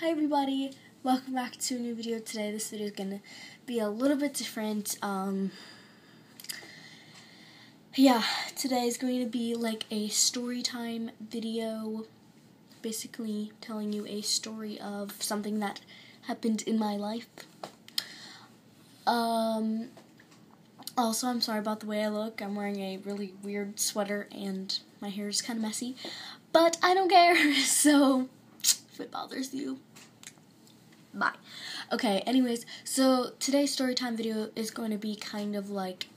Hi everybody, welcome back to a new video today. This video is going to be a little bit different. Today is going to be like a story time video, basically telling you a story of something that happened in my life. Also, I'm sorry about the way I look. I'm wearing a really weird sweater and my hair is kind of messy, but I don't care, so if it bothers you, bye. Okay, anyways, so today's storytime video is going to be kind of like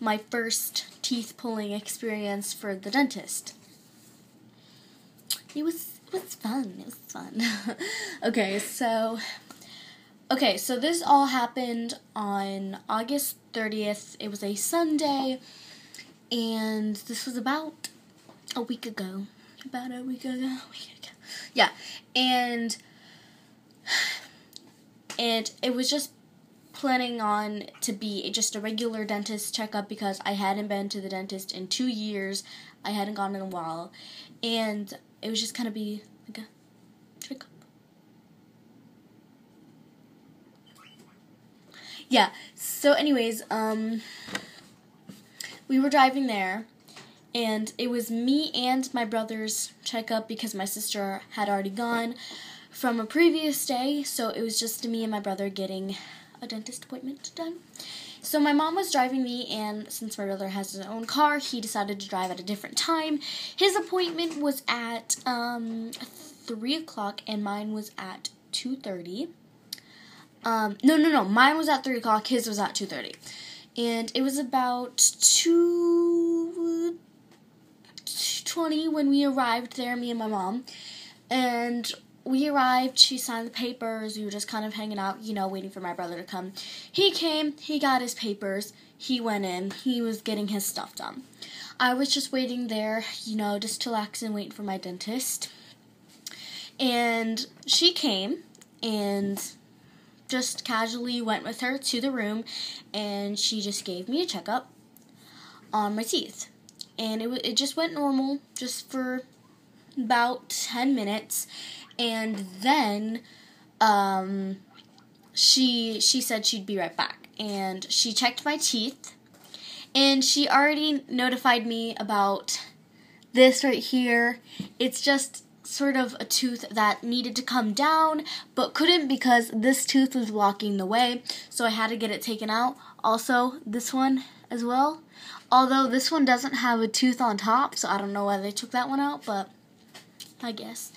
my first teeth pulling experience for the dentist. It was fun. Okay, so this all happened on August 30th. It was a Sunday, and this was about a week ago. Yeah, and it was just planning on to be just a regular dentist checkup because I hadn't been to the dentist in 2 years. I hadn't gone in a while, and it was just kind of be like a checkup. Yeah, so anyways, we were driving there, and it was me and my brother's checkup because my sister had already gone from a previous day, so it was just me and my brother getting a dentist appointment done. So my mom was driving me, and since my brother has his own car, he decided to drive at a different time. His appointment was at 3 o'clock, and mine was at 2:30. No. Mine was at 3 o'clock, his was at 2:30. And it was about 2:20 when we arrived there, me and my mom. And we arrived, she signed the papers, we were just kind of hanging out, waiting for my brother to come. He came, he got his papers, he went in, he was getting his stuff done. I was just waiting there, just chillaxing, waiting for my dentist. And she came, and just casually went with her to the room, and she just gave me a checkup on my teeth. And it just went normal, just for about 10 minutes. And then she said she'd be right back. And she checked my teeth, and she already notified me about this right here. It's just sort of a tooth that needed to come down, but couldn't because this tooth was blocking the way, so I had to get it taken out. Also, this one as well. Although this one doesn't have a tooth on top, so I don't know why they took that one out, but I guess.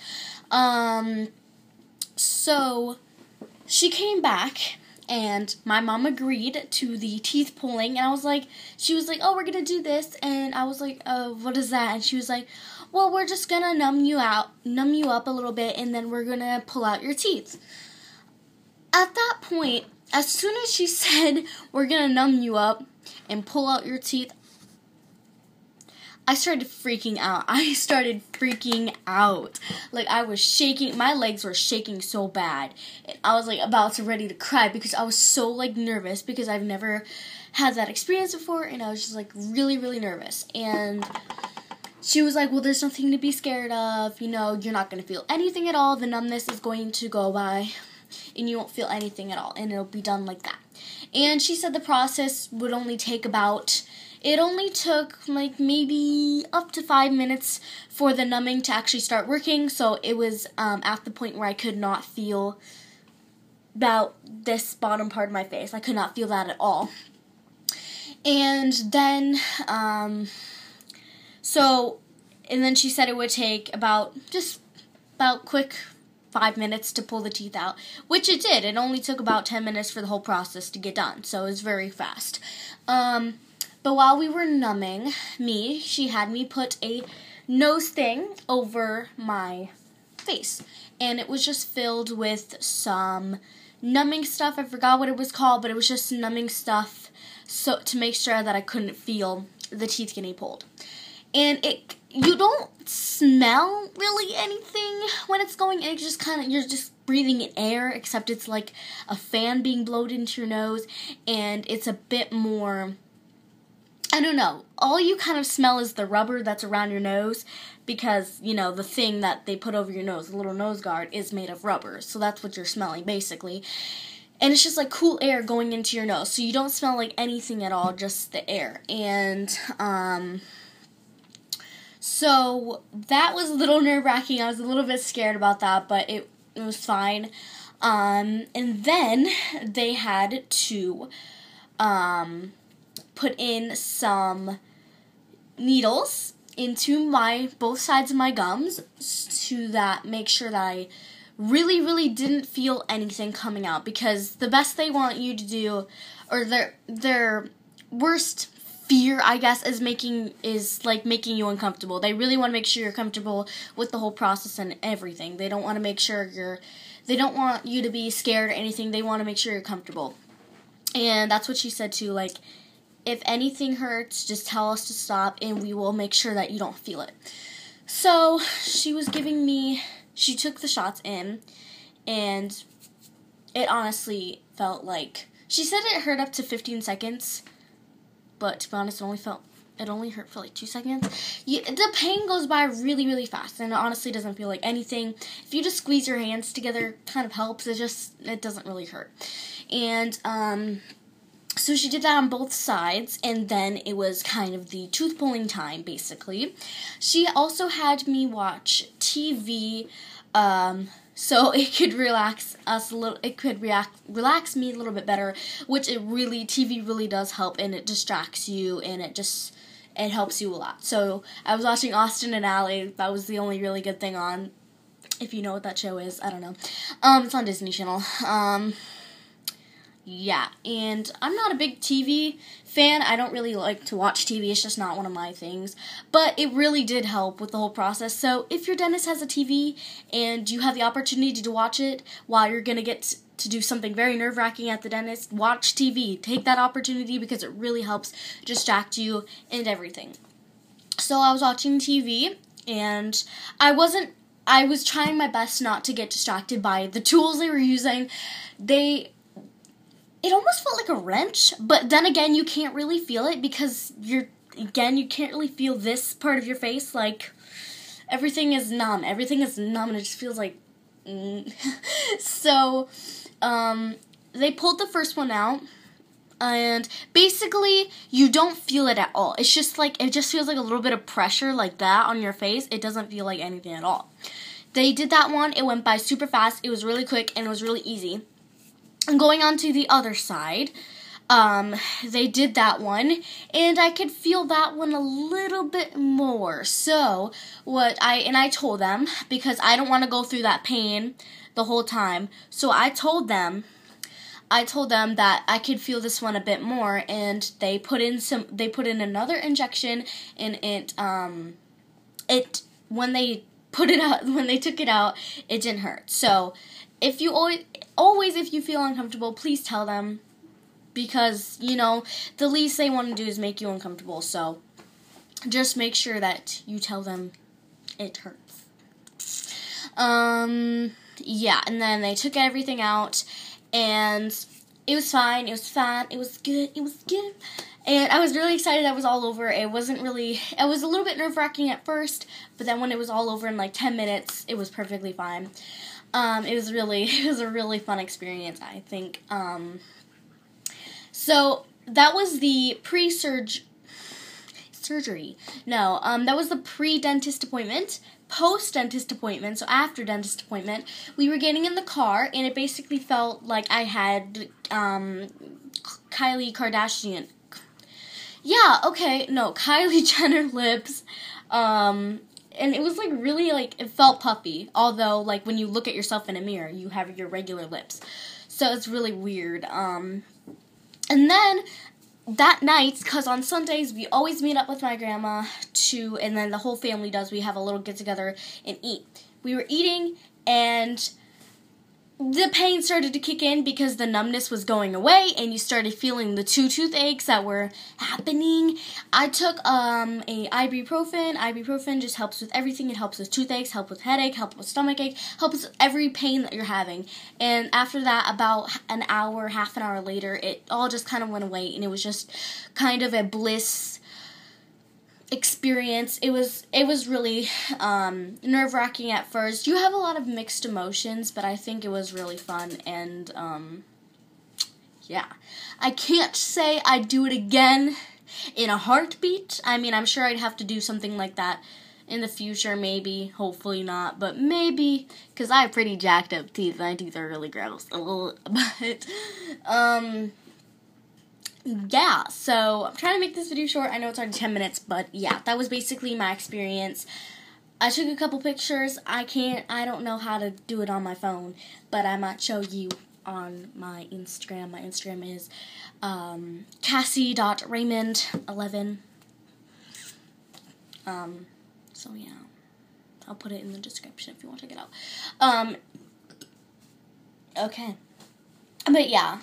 So she came back, and my mom agreed to the teeth pulling, and she was like, oh, we're gonna do this, and I was like, oh, what is that? And she was like, well, we're just gonna numb you up a little bit, and then we're gonna pull out your teeth. At that point, as soon as she said, we're gonna numb you up and pull out your teeth, I started freaking out. Like, I was shaking. My legs were shaking so bad. And I was, about to ready to cry because I was so, nervous because I've never had that experience before. And I was just, really, really nervous. And she was like, well, there's nothing to be scared of. You're not going to feel anything at all. The numbness is going to go by. And you won't feel anything at all. And it'll be done like that. And she said the process would only take it only took maybe up to 5 minutes for the numbing to actually start working. So it was at the point where I could not feel about this bottom part of my face. I could not feel that at all. And then, and then she said it would take about quick 5 minutes to pull the teeth out, which it did. It only took about 10 minutes for the whole process to get done, so it was very fast. But while we were numbing she had me put a nose thing over my face, and it was just filled with some numbing stuff. I forgot what it was called, but it was just numbing stuff so to make sure that I couldn't feel the teeth getting pulled. And you don't smell really anything when it's going. It just you're just breathing in air, except it's like a fan being blown into your nose, and it's a bit more I don't know. All you kind of smell is the rubber that's around your nose because, the thing that they put over your nose, the little nose guard, is made of rubber. So that's what you're smelling, basically. And it's just like cool air going into your nose. So you don't smell like anything at all, just the air. And, so that was a little nerve-wracking. I was a little bit scared about that, but it was fine. And then they had to, put in some needles into both sides of my gums to make sure that I really, really didn't feel anything coming out, because the best they want you to do, or their worst fear, I guess, is making you uncomfortable. They really want to make sure you're comfortable with the whole process and everything. They don't want to make sure they don't want you to be scared or anything. They want to make sure you're comfortable. And that's what she said too, like, if anything hurts, just tell us to stop and we will make sure that you don't feel it. So she took the shots in, and it honestly felt like, she said it hurt up to 15 seconds, but to be honest, it only hurt for like 2 seconds. The pain goes by really, really fast, and it honestly doesn't feel like anything. If you just squeeze your hands together, it kind of helps. It doesn't really hurt. And, so she did that on both sides, and then it was kind of the tooth pulling time, basically. She also had me watch TV, so it could relax us a little. It could relax me a little bit better, which TV really does help, and it distracts you, and it helps you a lot. So I was watching Austin and Ally. That was the only really good thing on. If you know what that show is, I don't know. It's on Disney Channel. Yeah, and I'm not a big TV fan. I don't really like to watch TV. It's just not one of my things. But it really did help with the whole process. So if your dentist has a TV and you have the opportunity to watch it while you're going to get to do something very nerve-wracking at the dentist, watch TV. Take that opportunity because it really helps distract you and everything. So I was watching TV, and I was trying my best not to get distracted by the tools they were using. It almost felt like a wrench, but then again, you can't really feel it because you can't really feel this part of your face. Like, everything is numb. Everything is numb, and it just feels like, So, they pulled the first one out, and basically, you don't feel it at all. It's just like, it just feels like a little bit of pressure like that on your face. It doesn't feel like anything at all. They did that one. It went by super fast. It was really quick, and it was really easy. And going on to the other side, they did that one, and I could feel that one a little bit more. So, I told them, because I don't want to go through that pain the whole time, so I told them that I could feel this one a bit more, and they put in another injection, and when they took it out, it didn't hurt. So, if you always if you feel uncomfortable, please tell them, because, the least they want to do is make you uncomfortable. So just make sure that you tell them it hurts. Yeah, and then they took everything out, and it was fine. It was fine. It was good. And I was really excited that it was all over. It was a little bit nerve-wracking at first, but then when it was all over in like 10 minutes, it was perfectly fine. It was a really fun experience, I think. So that was the surgery. No, that was the pre-dentist appointment. Post-dentist appointment, so after dentist appointment, we were getting in the car, and it basically felt like I had, Kylie Jenner lips, and it was, like, really, like, it felt puffy, although, like, when you look at yourself in a mirror, you have your regular lips, so it's really weird. And then that night, because on Sundays we always meet up with my grandma and then the whole family does, we have a little get-together and eat. We were eating, and the pain started to kick in because the numbness was going away, and you started feeling the 2 toothaches that were happening. I took a ibuprofen. Ibuprofen just helps with everything. It helps with toothaches, helps with headache, helps with stomachache, helps with every pain that you're having. And after that, about half an hour later, it all just kind of went away, and it was just kind of a bliss experience. It was really nerve-wracking at first. You have a lot of mixed emotions, but I think it was really fun, and yeah. I can't say I'd do it again in a heartbeat. I mean, I'm sure I'd have to do something like that in the future, maybe. Hopefully not, but maybe, because I have pretty jacked up teeth. My teeth are really gross. But, yeah, so I'm trying to make this video short. I know it's already 10 minutes, but yeah, that was basically my experience. I took a couple pictures. I don't know how to do it on my phone, but I might show you on my Instagram. My Instagram is Cassie.Raymond11. So yeah, I'll put it in the description if you want to check it out. Okay, but yeah,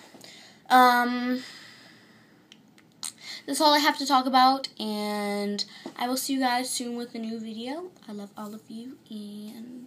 that's all I have to talk about, and I will see you guys soon with a new video. I love all of you, and